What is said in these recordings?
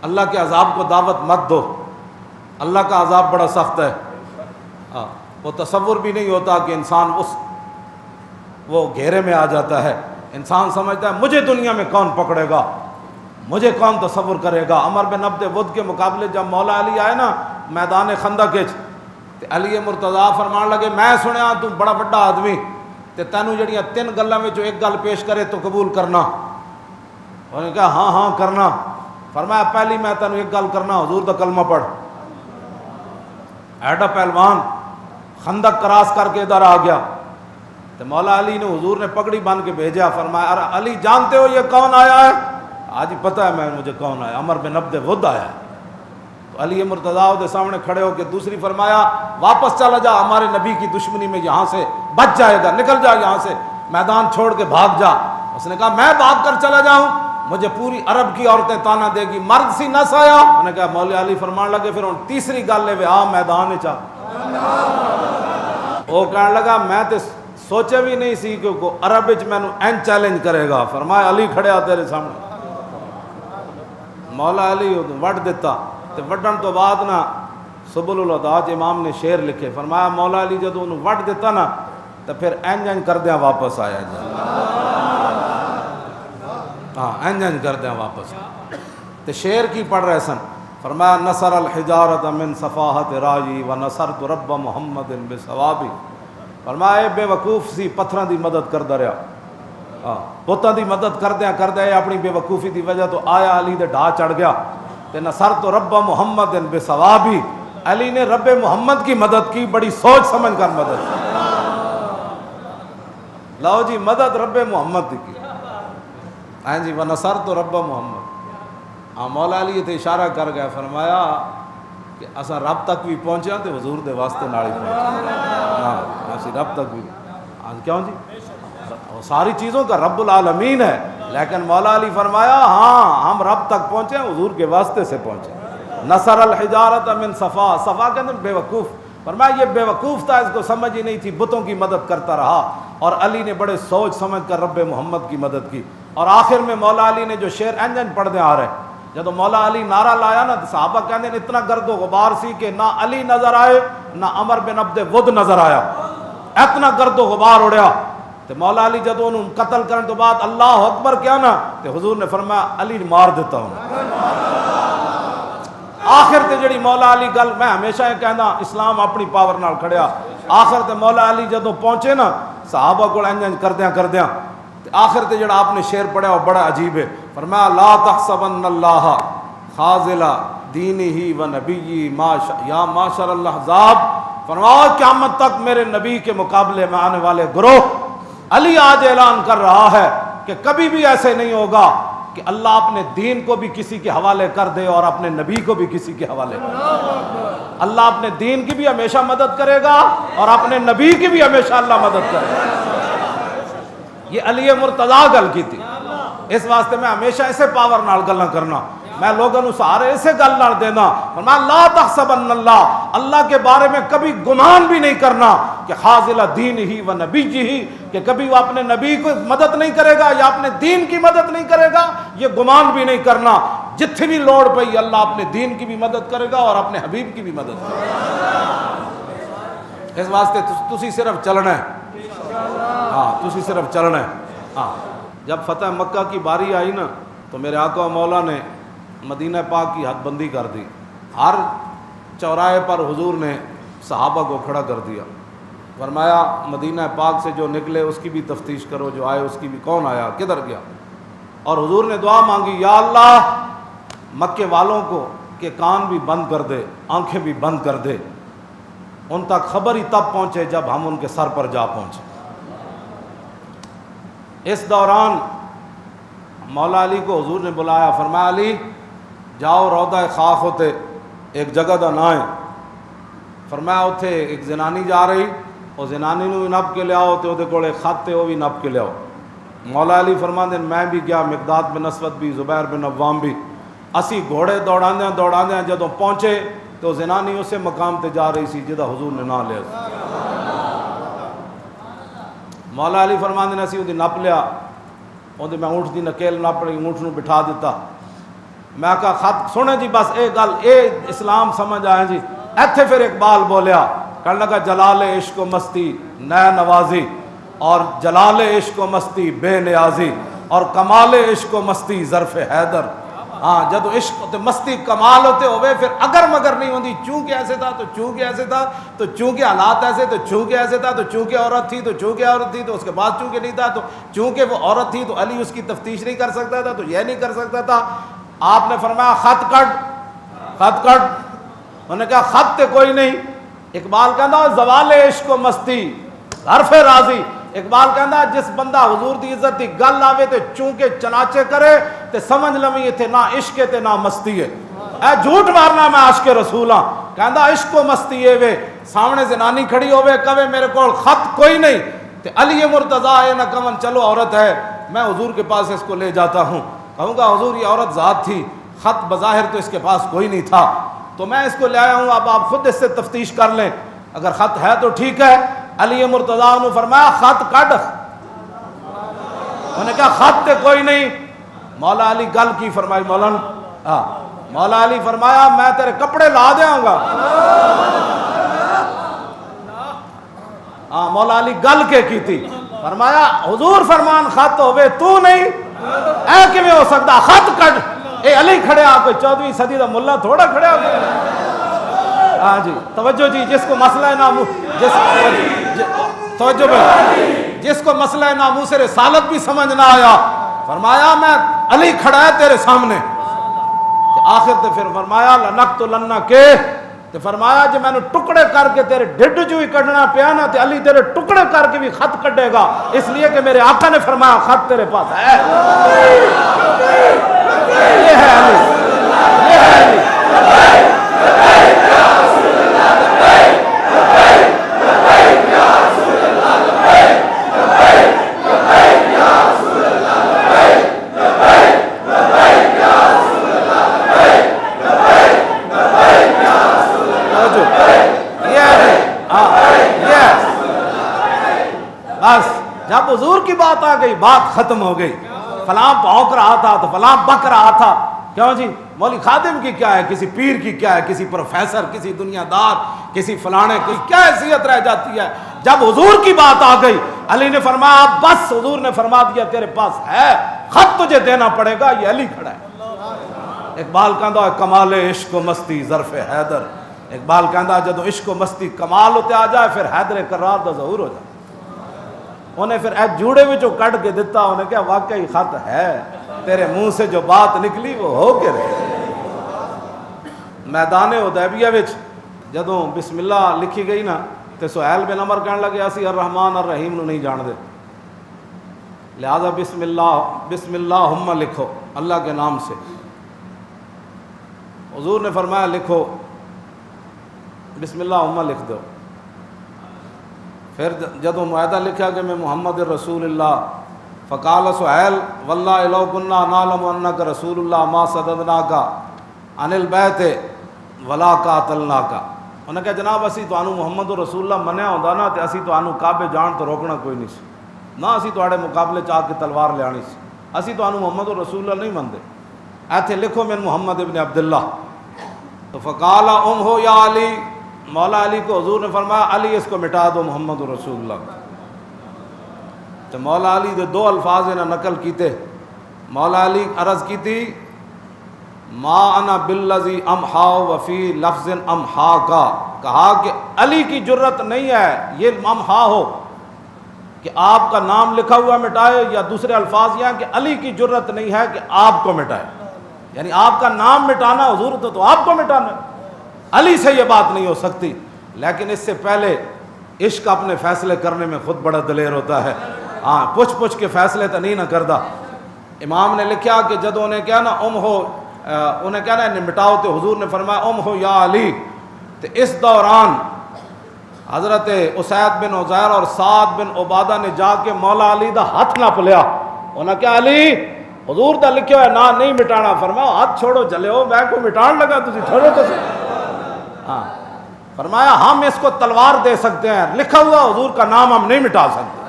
اللہ کے عذاب کو دعوت مت دو، اللہ کا عذاب بڑا سخت ہے۔ وہ تصور بھی نہیں ہوتا کہ انسان وہ گھیرے میں آ جاتا ہے۔ انسان سمجھتا ہے مجھے دنیا میں کون پکڑے گا، مجھے کون تصور کرے گا۔ عمر بن عبد ود کے مقابلے جب مولا علی آئے نا میدان خندق وچ، تے علی مرتضیٰ فرمان لگے میں سنیا تو بڑا بڑا آدمی تے تینوں جڑیاں 3 گلاں وچوں ایک گل پیش کرے تو قبول کرنا۔ انہوں نے کہا ہاں ہاں کرنا۔ فرمایا پہلی میں تینوں ایک گل کرنا، حضور دا کلمہ پڑھ۔ ایڈا پہلوان خندق کراس کر کے ادھر آ گیا تو مولا علی نے حضور نے پگڑی باندھ کے بھیجا۔ فرمایا ارے علی جانتے ہو یہ کون آیا ہے؟ آج ہی پتہ ہے مجھے کون آیا، عمر بن عبد ود آیا ہے۔ تو علی مرتضیٰ کے سامنے کھڑے ہو کے دوسری فرمایا واپس چلا جا، ہمارے نبی کی دشمنی میں یہاں سے بچ جائے گا، نکل جا یہاں سے، میدان چھوڑ کے بھاگ جا۔ اس نے کہا میں بھاگ کر چلا جاؤں، مجھے پوری عرب کی عورتیں تانا دے گی، مرد سی نس آیا۔ انہوں نے کہا مولا علی فرمان لگے پھر ہن تیسری گل ہے آ میدان چا۔ وہ کہنے لگا میں تے سوچے بھی نہیں سی کہ عرب وچ مینوں این چیلنج کرے گا۔ فرمایا علی کھڑیا تیرے سامنے۔ مولا علی وڈ دیتا تے وڈن تو بعد نا سبل الہداج امام نے شعر لکھے۔ فرمایا مولا علی جدوں انہوں وڈ دیتا نا تو پھر اینج کردیاں واپس آیا جا، ہاں اینج کردیاں واپس آیا۔ تے شعر کی پڑھ رہے سن۔ فرمایا نصر الحجارۃ من صفاحت رائی و نصرت رب محمد بثوابی۔ فرمایا بے وقوف سی پتھراں دی مدد کردا رہا، بتاں دی مدد کردیا اپنی بے وقوفی دی وجہ تو آیا علی دے ڈھا چڑھ گیا تے نصرت رب محمد بثوابی۔ علی نے رب محمد کی مدد کی، بڑی سوچ سمجھ کر مدد کی۔ لاؤ جی مدد رب محمد کی، ہاں جی ونصرت رب محمد۔ مولا علی تے اشارہ کر گیا، فرمایا کہ اساں رب تک بھی پہنچیا تے حضور دے واسطے نال ہی پہنچے۔ ہاں اسی رب تک بھی، کیوں جی ساری چیزوں کا رب العالمین ہے، لیکن مولا علی فرمایا ہاں ہم رب تک پہنچے حضور کے واسطے سے پہنچے۔ نصر الحجارۃ من صفا، صفا کے اندر بے وقوف۔ فرمایا یہ بے وقوف تھا، اس کو سمجھ ہی نہیں تھی، بتوں کی مدد کرتا رہا، اور علی نے بڑے سوچ سمجھ کر رب محمد کی مدد کی۔ اور آخر میں مولا علی نے جو شعر اینجن پڑھتے آ رہے، جب مولا علی نعرہ لایا نا تو صحابہ کہتے ہیں اتنا گرد و غبار سی کہ نہ علی نظر آئے نہ عمر بن عبد ود نظر آیا، اتنا گرد و غبار اڑیا۔ تو مولا علی جب انہوں قتل کرنے تو بعد اللہ اکبر کیا نا تو حضور نے فرمایا علی مار دیتا ہوں۔ آخر تے جڑی مولا علی گل میں ہمیشہ یہ کہنا اسلام اپنی پاور نال کھڑیا، آخر تے مولا علی جدوں پہنچے نا صحابہ کو انج کردیاں آخر تے جڑا آپ نے شعر پڑھا وہ بڑا عجیب ہے۔ فرمایا لا تحسبن اللہ خاذل دینہ و نبی یا معاشر الاحزاب۔ فرمایا قیامت تک میرے نبی کے مقابلے میں آنے والے گروہ، علی آج اعلان کر رہا ہے کہ کبھی بھی ایسے نہیں ہوگا کہ اللہ اپنے دین کو بھی کسی کے حوالے کر دے اور اپنے نبی کو بھی کسی کے حوالے کر دے۔ اللہ اپنے دین کی بھی ہمیشہ مدد کرے گا اور اپنے نبی کی بھی ہمیشہ اللہ مدد کرے گا۔ یہ علی مرتضیٰ گل کی تھی، اس واسطے میں ہمیشہ اسے پاور نال گلاں کرنا، میں لوگوں نو سہارے اسے گل نال دینا۔ فرمایا لا تحسبن اللہ، اللہ کے بارے میں کبھی گمان بھی نہیں کرنا کہ خاذل دینہ و نبیہ، کہ کبھی وہ اپنے نبی کو مدد نہیں کرے گا یا اپنے دین کی مدد نہیں کرے گا، یہ گمان بھی نہیں کرنا۔ جتنی بھی لوڑ پئی اللہ اپنے دین کی بھی مدد کرے گا اور اپنے حبیب کی بھی مدد کرے گا۔ اس واسطے تسی صرف چلنا ہے، ہاں تسی صرف چلنا ہے۔ ہاں جب فتح مکہ کی باری آئی نا تو میرے آقا و مولا نے مدینہ پاک کی حد بندی کر دی، ہر چوراہے پر حضور نے صحابہ کو کھڑا کر دیا، فرمایا مدینہ پاک سے جو نکلے اس کی بھی تفتیش کرو، جو آئے اس کی بھی، کون آیا کدھر گیا۔ اور حضور نے دعا مانگی یا اللہ مکے والوں کو کہ کان بھی بند کر دے، آنکھیں بھی بند کر دے، ان تک خبر ہی تب پہنچے جب ہم ان کے سر پر جا پہنچے۔ اس دوران مولا علی کو حضور نے بلایا، فرمایا علی جاؤ روضہ خاک ہوتے ایک جگہ دا نام ہے، فرمایا اتھے ایک زنانی جا رہی، اور زنانی نو بھی نپ کے لیاؤ تے وہ کول خط تے وہ بھی نپ کے لیاؤ۔ مولا علی فرماندے میں بھی گیا، مقداد بن اسود بھی، زبیر بن عوام بھی، اسی گھوڑے دوڑاندیاں جدوں پہنچے تو زنانی اسے مقام تے جا رہی سی جدا حضور نے نہ لیا۔ مولا علی فرماندے نے اسی وہ نپ لیا، وہ میں اونٹ دی نکیل نپ رہی، اونٹ نو بٹھا دیتا، میں کہا خط سنیں جی بس اے گل اے اسلام سمجھ آئے جی. ایتھے پھر اقبال بولیا کہنے لگا جلال عشق و مستی نئے نوازی اور جلال عشق و مستی بے نیازی اور کمال عشق و مستی ظرف حیدر. ہاں جدو عشق تے مستی کمال ہوتے ہوئے پھر اگر مگر نہیں ہوتی چونکہ ایسے تھا تو چونکہ ایسے تھا تو چونکہ حالات ایسے تو چونکہ ایسے تھا تو چونکہ عورت تھی تو چونکہ عورت تھی تو اس کے بعد چونکہ نہیں تھا تو چونکہ وہ عورت تھی تو علی اس کی تفتیش نہیں کر سکتا تھا تو یہ نہیں کر سکتا تھا. آپ نے فرمایا خط کٹ. انہوں نے کہا خط تے کوئی نہیں. اقبال کہندا زوال عشق و مستی حرف راضی. اقبال کہندا جس بندہ حضور دی عزت دی گل آوے تے چونکہ چناچے کرے تے سمجھ لویں تے نہ عشق تے نہ مستی ہے. اے جھوٹ مارنا میں عاشق رسول ہاں. کہندا عشق و مستی ہے وے سامنے زنانی کھڑی ہوے کہے میرے کول خط کوئی نہیں تے علی مرتضیٰ ہے نہ کون چلو عورت ہے میں حضور کے پاس اس کو لے جاتا ہوں. کہوں گا حضور یہ عورت ذات تھی خط بظاہر تو اس کے پاس کوئی نہیں تھا تو میں اس کو لے آیا ہوں اب آپ خود اس سے تفتیش کر لیں اگر خط ہے تو ٹھیک ہے. علی مرتضیٰ نے فرمایا خط کٹ. انہوں نے کہا خط تے کوئی نہیں. مولا علی گل کی فرمائی مولانا مولا علی فرمایا میں تیرے کپڑے لا دیاں گا. مولا علی گل کے کی تھی فرمایا حضور فرمان خط ہوئے تو نہیں اے کیویں ہو سکتا خط کٹ. اے علی کھڑیا کوئی 14ویں صدی دا ملا تھوڑا کھڑیا. ہاں جی توجہ جی جس کو مسئلہ توجہ جس کو مسئلہ ناموس رسالت بھی سمجھ نہ آیا فرمایا میں علی کھڑا ہے تیرے سامنے. آخر تے پھر فرمایا لنقتلن کے تے فرمایا جی میں نے ٹکڑے کر کے تیرے ڈھڈ جو ہی کڈنا پیا نا تے علی تیرے ٹکڑے کر کے بھی خط کڈے گا اس لیے کہ میرے آقا نے فرمایا خط تیرے پاس ہے. یہ ہے علی یہ ہے علی. بس جب حضور کی بات آ گئی بات ختم ہو گئی. فلاں بھونک رہا تھا تو فلاں بک رہا تھا کیوں جی مولوی خادم کی کیا ہے کسی پیر کی کیا ہے کسی پروفیسر کسی دنیا دار کسی فلانے کی کیا حیثیت رہ جاتی ہے. جب حضور کی بات آ گئی علی نے فرمایا بس حضور نے فرما دیا تیرے پاس ہے خط تجھے دینا پڑے گا یہ علی کھڑا ہے. اقبال کہندا کمال عشق و مستی ظرف حیدر. اقبال کہندا جدو عشق و مستی کمال ہوتے آ جائے پھر حیدر کرار دا ظہور ہو جائے. انہیں پھر اے جوڑے وچوں کٹ کے دیتا انہیں کہا واقعی خط ہے تیرے منہ سے جو بات نکلی وہ ہو کے رہے. میدان حدیبیہ وچ جدوں بسم اللہ لکھی گئی نا تے سہیل بن عمر کہنے لگے اسی الرحمن الرحیم نو نہیں جان دے لہذا بسم اللہ لکھو اللہ کے نام سے. حضور نے فرمایا لکھو بسم اللہ لکھ دو. پھر جدوں معاہدہ لکھا کہ میں محمد رسول اللہ فقال سہیل واللہ لو کنا نعلم انک رسول اللہ ما صددناک عن البیت ولا قاتلناک. انہوں نے کہا جناب اسی تانوں محمد رسول اللہ منیا ہوندا نا تے اسی تانوں کعبے جان تو روکنا کوئی نہیں سی نہ اسی تواڈے مقابلے چ آ کے تلوار لے آنی سی. اسی تانوں محمد رسول اللہ نہیں مندے ایتھے لکھو من محمد ابن عبداللہ. تو فقال ہو یا علی مولا علی کو حضور نے فرمایا علی اس کو مٹا دو محمد رسول اللہ. تو مولا علی جو دو الفاظ انہیں نقل کیتے مولا علی عرض کی تھی ما انا بالذی امحا وفی لفظ امحا کا کہا کہ علی کی جرت نہیں ہے یہ امحا ہو کہ آپ کا نام لکھا ہوا مٹائے یا دوسرے الفاظ یہ ہیں کہ علی کی جرت نہیں ہے کہ آپ کو مٹائے یعنی آپ کا نام مٹانا حضور تو آپ کو مٹانا علی سے یہ بات نہیں ہو سکتی. لیکن اس سے پہلے عشق اپنے فیصلے کرنے میں خود بڑا دلیر ہوتا ہے. ہاں پوچھ کے فیصلے تو نہیں نہ کردہ. امام نے لکھا کہ جدوں انہیں کیا نا انہیں کہنا ہے مٹاؤ تو حضور نے فرمایا ہو یا علی. تو اس دوران حضرت اسید بن عزیر اور سعد بن عبادہ نے جا کے مولا علی دا ہاتھ نپ لیا. انہیں کیا علی حضور دا لکھو ہے نا نہیں مٹانا. فرمایا ہاتھ چھوڑو جلے ہو میں کو مٹان لگا تجھے چھوڑو تو. ہاں فرمایا ہم اس کو تلوار دے سکتے ہیں لکھا ہوا حضور کا نام ہم نہیں مٹا سکتے.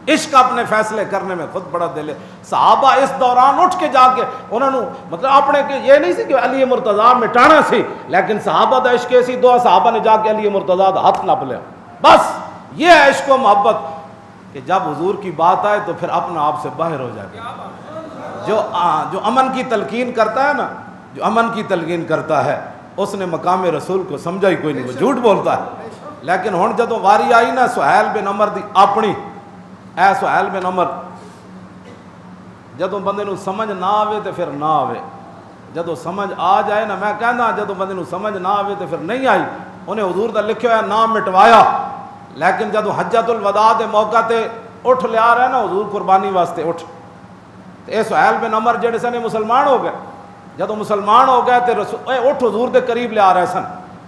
عشق اپنے فیصلے کرنے میں خود بڑا دل ہے. صحابہ اس دوران اٹھ کے جا کے انہوں نے مطلب اپنے کہ یہ نہیں سی کہ علی مرتضیٰ مٹانا سی، لیکن صحابہ دا عشق ایسی دعا صحابہ نے جا کے علی مرتضیٰ دا ہاتھ نپ لیا. بس یہ ہے عشق و محبت کہ جب حضور کی بات آئے تو پھر اپنا آپ سے باہر ہو جائے. جو امن کی تلقین کرتا ہے نا، جو امن کی تلقین کرتا ہے اس نے مقام رسول کو سمجھا ہی کوئی نہیں، وہ جھوٹ بولتا ہے. لیکن ہن جدوں واری آئی نا سہیل بن عمر دی اپنی، اے سہیل بن عمر، جدوں بندے نو سمجھ نہ آوے تو پھر نہ آوے، جدوں سمجھ آ جائے نا، میں کہنا جدوں بندے نو سمجھ نہ آوے تو پھر نہیں آئی. انہیں حضور دا لکھیا ہوا نام مٹوایا، لیکن جدوں حجۃ الوداع دے موقع تے اٹھ لیا رہا نا حضور قربانی واسطے اٹھ، اے سہیل بن عمر جڑے سن مسلمان ہو گئے. جدوں مسلمان ہو گئے تے رسول اٹھ حضور دے قریب لیا رہے سن.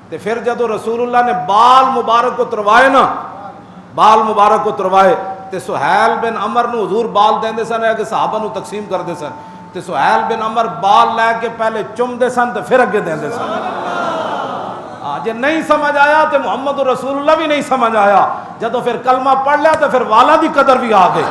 تے پھر جدوں رسول اللہ نے بال مبارک کو تروائے نا، بال مبارک کو تروائے تے سہیل بن عمر نو حضور بال دیندے سن کہ صحابہ نو تقسیم کردے سن. تے سہیل بن عمر بال لے کے پہلے چم دے سن تے پھر اگے دیندے سن. جے نہیں سمجھ آیا تو محمد رسول اللہ بھی نہیں سمجھ آیا. جدوں پھر کلمہ پڑھ لیا تو پھر والا دی قدر بھی آ گئی.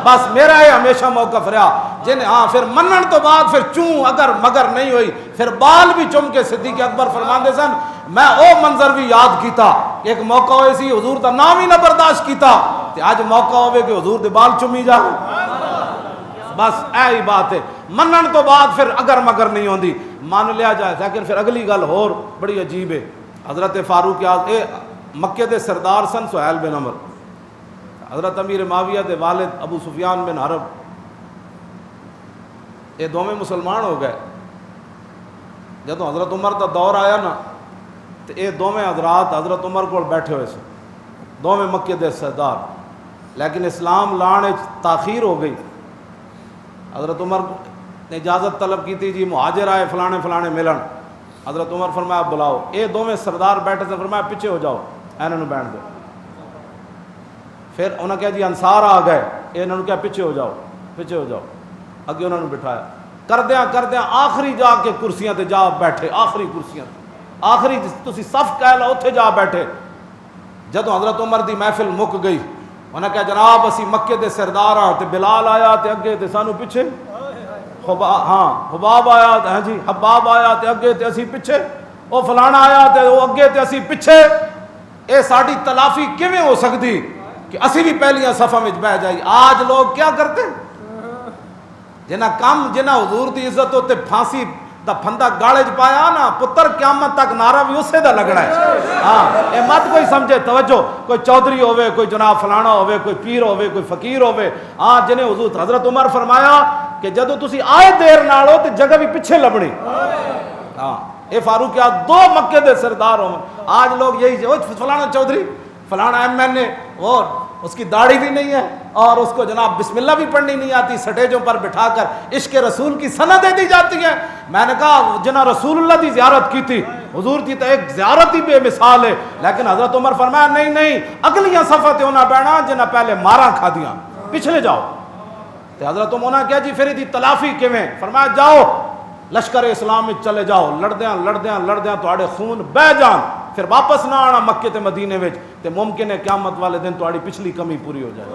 بس میرا یہ ہمیشہ موقف رہا جن پھر منن تو بعد پھر چوں اگر مگر نہیں ہوئی پھر بال بھی چم کے صدیق اکبر فرماندے سن میں او منظر بھی یاد کیتا. ایک موقع ہوئے سی حضور دا نام ہی نہ برداشت کیتا تے اج موقع ہوئے کہ حضور دے بال چمی جا. بس اے ہی بات ہے. منن تو بعد پھر اگر مگر نہیں ہوندی مان لیا جائے. لیکن پھر اگلی گل اور بڑی عجیب ہے. حضرت فاروق اعظم مکے دے سردار سن سہیل بن عمر. حضرت امیر معاویہ دے والد ابو سفیان بن حرب یہ دونوں مسلمان ہو گئے. جدوں حضرت عمر دا دور آیا نا تو یہ دونوں حضرات حضرت عمر کو بیٹھے ہوئے سن، دونوں مکے دے سردار. لیکن اسلام لانے تاخیر ہو گئی. حضرت عمر نے اجازت طلب کی تھی جی مہاجر آئے فلانے فلانے ملن. حضرت عمر فرمایا بلاؤ. یہ دونوں سردار بیٹھے سے فرمایا پیچھے ہو جاؤ انہوں نے بیٹھ دو. پھر انہوں نے کہا جی انصار آ گئے. انہوں نے کہا پیچھے ہو جاؤ پیچھے ہو جاؤ. اگے انہوں نے بٹھایا کردیاں آخری جا کے کرسیاں تے جا بیٹھے. آخری کرسیاں آخری تسی صف کہہ لو اتھے جا بیٹھے. جدوں حضرت عمر دی محفل مک گئی انہوں نے کہا جناب اسی مکے دے سردار ہاں تے بلال آیا تے اگے تے سانو پیچھے، حباب آیا تے ہاں جی حباب آیا تے اگے تے اسی پیچھے، او فلانا آیا تے او اگے تے اسی پیچھے. اے ساڈی تلافی کیویں ہو سکتی کہ اسی بھی پہلیاں صفاں وچ بیٹھ جائی. آج لوگ کیا کرتے جنہ کم جنہ حضور دی عزت ہوتے پھانسی دا پھندا گاڑے چ پایا نا پتر قیامت تک نعرہ بھی اسے دا لگنا ہے. ہاں اے مت کوئی سمجھے توجہ کوئی چودھری ہوئے کوئی جناب فلانا ہوئے کوئی پیر ہوئے کوئی فقیر ہوئے. ہاں جنہیں حضور حضرت عمر فرمایا کہ جدو تسی آئے دیر نال ہو تے جگہ بھی پیچھے لبنی. ہاں اے فاروق اعظم دو مکے دے سردار ہوں. آج لوگ یہی فلانا چودھری فلانا ایم این اے اور اس کی داڑھی بھی نہیں ہے اور اس کو جناب بسم اللہ بھی پڑھنی نہیں آتی. سٹیجوں پر بٹھا کر عشق رسول کی سندیں دی جاتی ہیں. میں نے کہا جنہ رسول اللہ دی زیارت کی تھی حضور کی تو ایک زیارت ہی بے مثال ہے. لیکن حضرت عمر فرمایا نہیں اگلیاں صفحہ تے ہونا بینا جنہ پہلے مارا کھا دیاں پچھلے جاؤ. تے حضرت عمر نے کہا جی پھر دی تلافی کیویں؟ فرمایا جاؤ لشکر اسلام میں چلے جاؤ لڑدیاں تواڈے خون بہ جان پھر واپس نہ آنا مکے تے مدینے وچ تے ممکن ہے قیامت والے دن تواڈی پچھلی کمی پوری ہو جائے.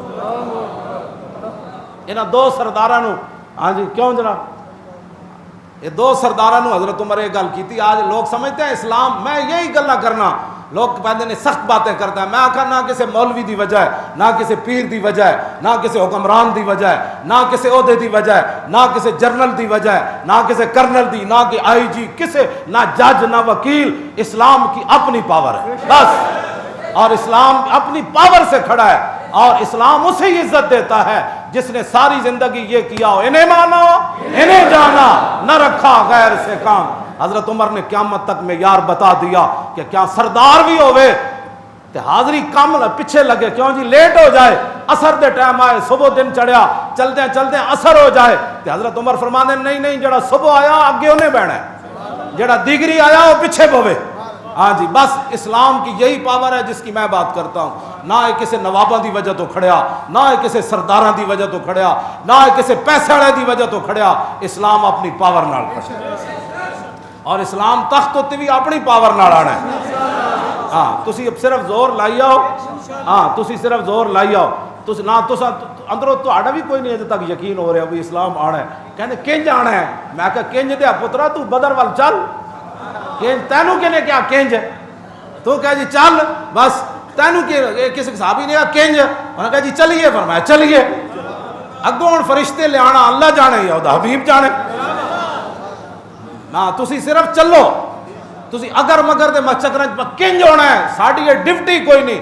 انہاں دو سرداراں نو ہاں جی کیوں جناب یہ دو سرداراں نو حضرت عمر یہ گل کیتی. آج لوگ سمجھتے ہیں اسلام میں یہی گلاں کرنا لوگ کہتے ہیں سخت باتیں کرتا ہے. میں آخر نہ کسی مولوی دی وجہ ہے نہ کسی پیر دی وجہ ہے نہ کسی حکمران دی وجہ ہے نہ کسی عہدے دی وجہ ہے نہ کسی جرنل دی وجہ ہے نہ کسی کرنل دی نہ کہ آئی جی کسی نہ جج نہ وکیل. اسلام کی اپنی پاور ہے بس اور اسلام اپنی پاور سے کھڑا ہے اور اسلام اسے ہی عزت دیتا ہے جس نے ساری زندگی یہ کیا ہو انہیں مانا انہیں جانا نہ رکھا غیر سے کام. حضرت عمر نے قیامت تک میں یار بتا دیا کہ کیا سردار بھی ہوئے تے حاضری کم پیچھے لگے کیوں جی لیٹ ہو جائے اثر دے ٹائم آئے صبح دن چڑھیا چلدے اثر ہو جائے تے حضرت عمر فرمانے نہیں جڑا صبح آیا اگے انہیں بیٹھنا ہے جڑا دیگری آیا وہ پیچھے بوے. ہاں جی بس اسلام کی یہی پاور ہے جس کی میں بات کرتا ہوں. نہ کسی نواباں دی وجہ تو کھڑیا نہ کسی سرداراں دی وجہ تو کھڑیا نہ کسی پیسے والے دی وجہ تو کھڑیا. اسلام اپنی پاور نال کھڑا اور اسلام تخت تے بھی اپنی پاور نال آنا ہے. ہاں تسی صرف زور لائی آؤ. ہاں تسی صرف زور لائی آؤ. ਤੁਸੀਂ ਨਾ ਤੁਸੀਂ ਅੰਦਰੋਂ ਤੁਹਾਡਾ ਵੀ ਕੋਈ ਨਹੀਂ ਅਜੇ ਤੱਕ ਯਕੀਨ ਹੋ ਰਿਹਾ ਵੀ ਇਸਲਾਮ ਆਣਾ ਹੈ। ਕਹਿੰਦੇ ਕਿੰਜ ਆਣਾ ਹੈ? ਮੈਂ ਕਿਹਾ ਕਿੰਜ ਦਿਆ ਪੁੱਤਰਾ ਤੂੰ ਬਦਰ ਵੱਲ ਚੱਲ। ਕਿੰਜ ਤੈਨੂੰ ਕਿਹਨੇ ਕਿਹਾ ਕਿੰਜ? ਤੂੰ ਕਹੇ ਜੀ ਚੱਲ ਬਸ। ਤੈਨੂੰ ਕਿ ਕਿਸੇ ਸਾਹਬੀ ਨੇ ਕਿਹਾ ਕਿੰਜ? ਉਹਨੇ ਕਹਾ ਜੀ ਚਲੀਏ। ਫਰਮਾਇਆ ਚਲੀਏ। ਅੱਗੋਂ ਹੁਣ ਫਰਿਸ਼ਤੇ ਲਿਆਣਾ ਅੱਲਾ ਜਾਣੇ ਜਾਂ ਉਹਦਾ ਹਬੀਬ ਜਾਣੇ ਨਾ, ਤੁਸੀਂ ਸਿਰਫ ਚੱਲੋ। ਤੁਸੀਂ ਅਗਰ ਮਗਰ ਦੇ ਚੱਕਰਾਂ ਚ ਕਿੰਜ ਹੋਣਾ ਹੈ? ਸਾਡੀ ਇਹ ਡਿਊਟੀ ਕੋਈ ਨਹੀਂ,